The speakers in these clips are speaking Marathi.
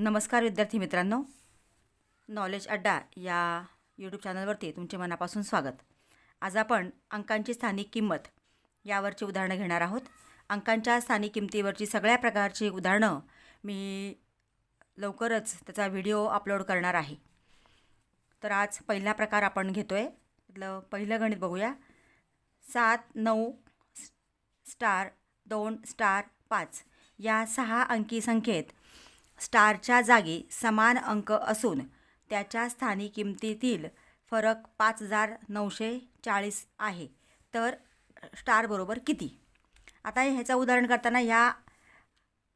नमस्कार विद्यार्थी मित्रांनो, नॉलेज अड्डा या यूट्यूब चॅनलवरती तुमचे मनापासून स्वागत. आज आपण अंकांची स्थानिक किंमत यावरची उदाहरणं घेणार आहोत. अंकांच्या स्थानिक किमतीवरची सगळ्या प्रकारची उदाहरणं मी लवकरच त्याचा व्हिडिओ अपलोड करणार आहे. तर आज पहिला प्रकार आपण घेतो आहे. त्यातलं पहिलं गणित बघूया. 7, 9, स्टार 2, स्टार 5 या 6 अंकी संख्येत स्टारच्या जागी समान अंक असून त्याच्या स्थानिक किमतीतील फरक 5940 आहे. तर स्टार बरोबर किती? आता ह्याचं उदाहरण करताना ह्या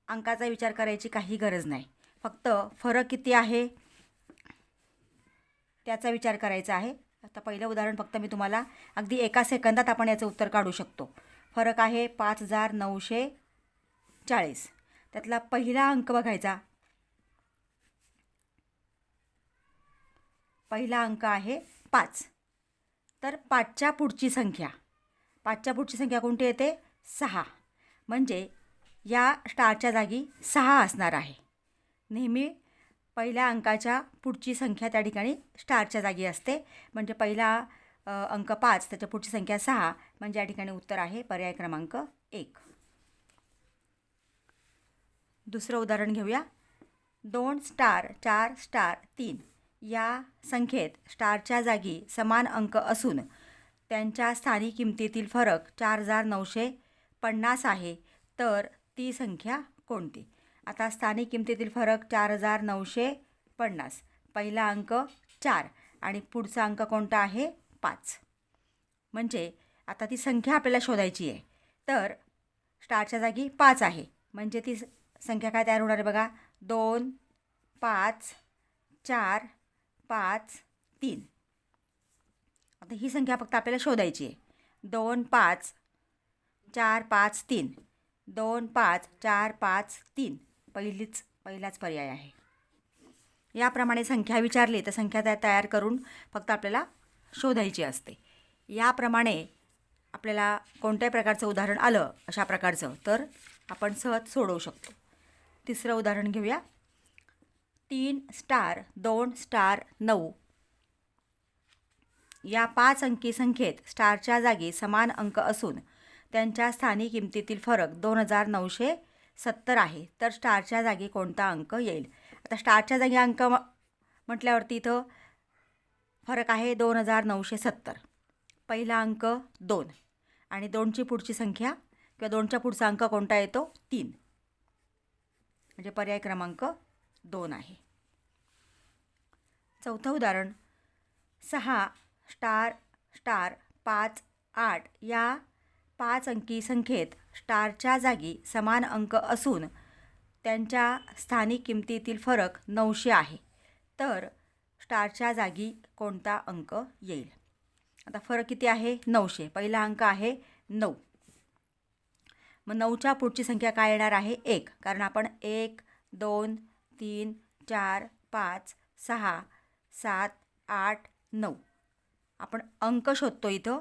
अंकाचा विचार करायची काही गरज नाही. फक्त फरक किती आहे त्याचा विचार करायचा आहे. आता पहिलं उदाहरण फक्त मी तुम्हाला अगदी एका सेकंदात आपण याचं उत्तर काढू शकतो. फरक आहे 5940. त्यातला पहिला अंक बघायचा. पहिला अंक आहे 5. तर 5च्या पुढची संख्या कोणती येते? 6. म्हणजे या स्टारच्या जागी 6 असणार आहे. नेहमी पहिल्या अंकाच्या पुढची संख्या त्या ठिकाणी स्टारच्या जागी असते. म्हणजे पहिला अंक 5, त्याच्या पुढची संख्या 6, म्हणजे या ठिकाणी उत्तर आहे पर्याय क्रमांक 1. दुसरं उदाहरण घेऊया. 2 स्टार 4 स्टार 3 या संख्येत स्टारच्या जागी समान अंक असून त्यांच्या स्थानिक किमतीतील फरक 4950 आहे. तर ती संख्या कोणती? आता स्थानिक किमतीतील फरक 4950. पहिला अंक 4 आणि पुढचा अंक कोणता आहे? 5. म्हणजे आता ती संख्या आपल्याला शोधायची आहे. तर स्टारच्या जागी 5 आहे. म्हणजे ती संख्या काय तयार होणार आहे बघा. 2 5 4 5 3. आता ही संख्या फक्त आपल्याला शोधायची आहे. 2 5 4 5 3. 2 5 4 5 3. पहिलाच पर्याय आहे. याप्रमाणे संख्या विचारली तर संख्या तयार करून फक्त आपल्याला शोधायची असते. याप्रमाणे आपल्याला कोणत्याही प्रकारचं उदाहरण आलं अशा प्रकारचं तर आपण सहज सोडवू शकतो. तिसरं उदाहरण घेऊया. 3 स्टार 2 स्टार 9 या 5 अंकी संख्येत स्टारच्या जागी समान अंक असून त्यांच्या स्थानिक किमतीतील फरक 2970 आहे. तर स्टारच्या जागी कोणता अंक येईल? आता स्टारच्या जागी अंक म्हटल्यावरती इथं फरक आहे 2970. पहिला अंक 2 आणि 2ची पुढची संख्या किंवा 2च्या पुढचा अंक कोणता येतो? 3. म्हणजे पर्याय क्रमांक 2 आहे. चौथं उदाहरण. 6 स्टार स्टार 5 8 या 5 अंकी संख्येत स्टारच्या जागी समान अंक असून त्यांच्या स्थानिक किमतीतील फरक 900 आहे. तर स्टारच्या जागी कोणता अंक येईल? आता फरक किती आहे? 900. पहिला अंक आहे 9. मग 9च्या पुढची संख्या काय येणार आहे? 1. कारण आपण 1 2 3 4 5 6 7 8 9 आपण अंक शोधतो इथं.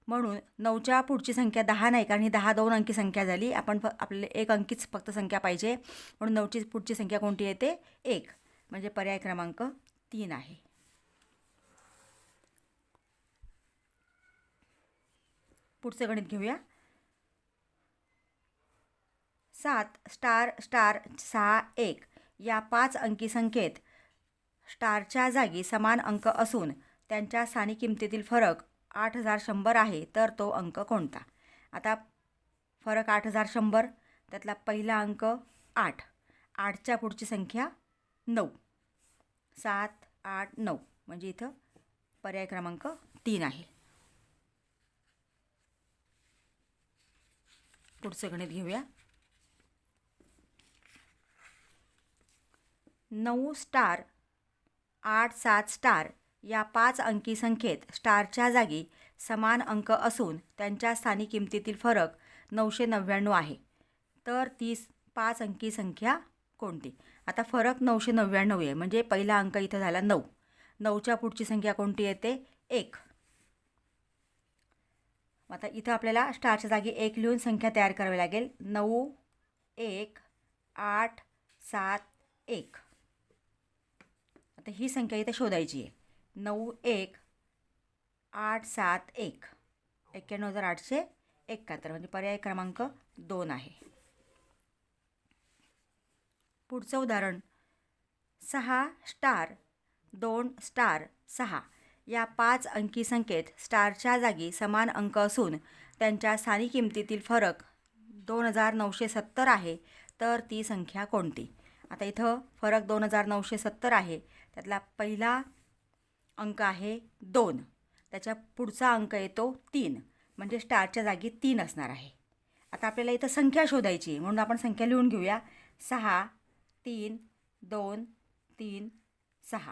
म्हणून 9च्या पुढची संख्या 10 नाही, कारण ही 10 2 अंकी संख्या झाली. आपल्याला 1 अंकीच फक्त संख्या पाहिजे. म्हणून 9ची पुढची संख्या कोणती येते? 1. म्हणजे पर्याय क्रमांक 3 आहे. पुढचं गणित घेऊया. 7 स्टार स्टार 6 1 या 5 अंकी संख्येत स्टारच्या जागी समान अंक असून त्यांच्या स्थानिक किमतीतील फरक 8100 आहे. तर तो अंक कोणता? आता फरक 8100. त्यातला पहिला अंक 8. 8च्या पुढची संख्या 9. 7 8 9. म्हणजे इथं पर्याय क्रमांक 3 आहे. पुढचं गणित घेऊया. 9 स्टार 8 7 स्टार या 5 अंकी संख्येत स्टारच्या जागी समान अंक असून त्यांच्या स्थानिक किमतीतील फरक 999 आहे. तर ती 5 अंकी संख्या कोणती? आता फरक 999 आहे. म्हणजे पहिला अंक इथं झाला 9. 9च्या पुढची संख्या कोणती येते? 1. आता इथं आपल्याला स्टारच्या जागी 1 लिहून संख्या तयार करावी लागेल. 9 1 8 7 1. आता ही संख्या इथे शोधायची आहे. 91,871 91,871 म्हणजे पर्याय क्रमांक 2 आहे. पुढचं उदाहरण 6 स्टार 2 स्टार 6 या 5 अंकी संख्येत स्टारच्या जागी समान अंक असून त्यांच्या स्थानिक किमतीतील फरक 2,970 आहे, तर ती संख्या कोणती? आता इथं फरक 2,970 आहे. त्यातला पहिला अंक आहे 2, त्याच्या पुढचा अंक येतो 3, म्हणजे स्टारच्या जागी 3 असणार आहे. आता आपल्याला इथं संख्या शोधायची आहे, म्हणून आपण संख्या लिहून घेऊया. 6 3 2 3 6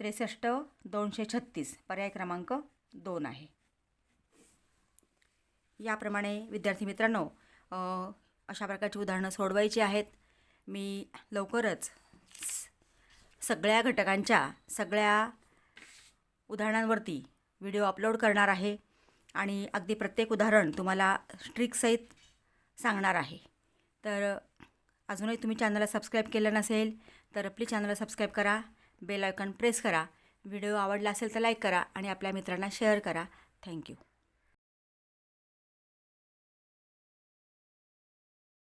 63,236 पर्याय क्रमांक 2 आहे. याप्रमाणे विद्यार्थी मित्रांनो अशा प्रकारची उदाहरणं सोडवायची आहेत. मी लवकरच सगळ्या घटकांच्या सगळ्या उदाहरणांवरती व्हिडिओ अपलोड करणार आहे आणि अगदी प्रत्येक उदाहरण तुम्हाला ट्रिकसहित सांगणार आहे. तर अजूनही तुम्ही चॅनलला सबस्क्राईब केलं नसेल तर प्लीज चॅनलला सबस्क्राईब करा, बेल आयकॉन प्रेस करा. व्हिडिओ आवडला असेल तर लाईक करा आणि आपल्या मित्रांना शेअर करा. थँक्यू.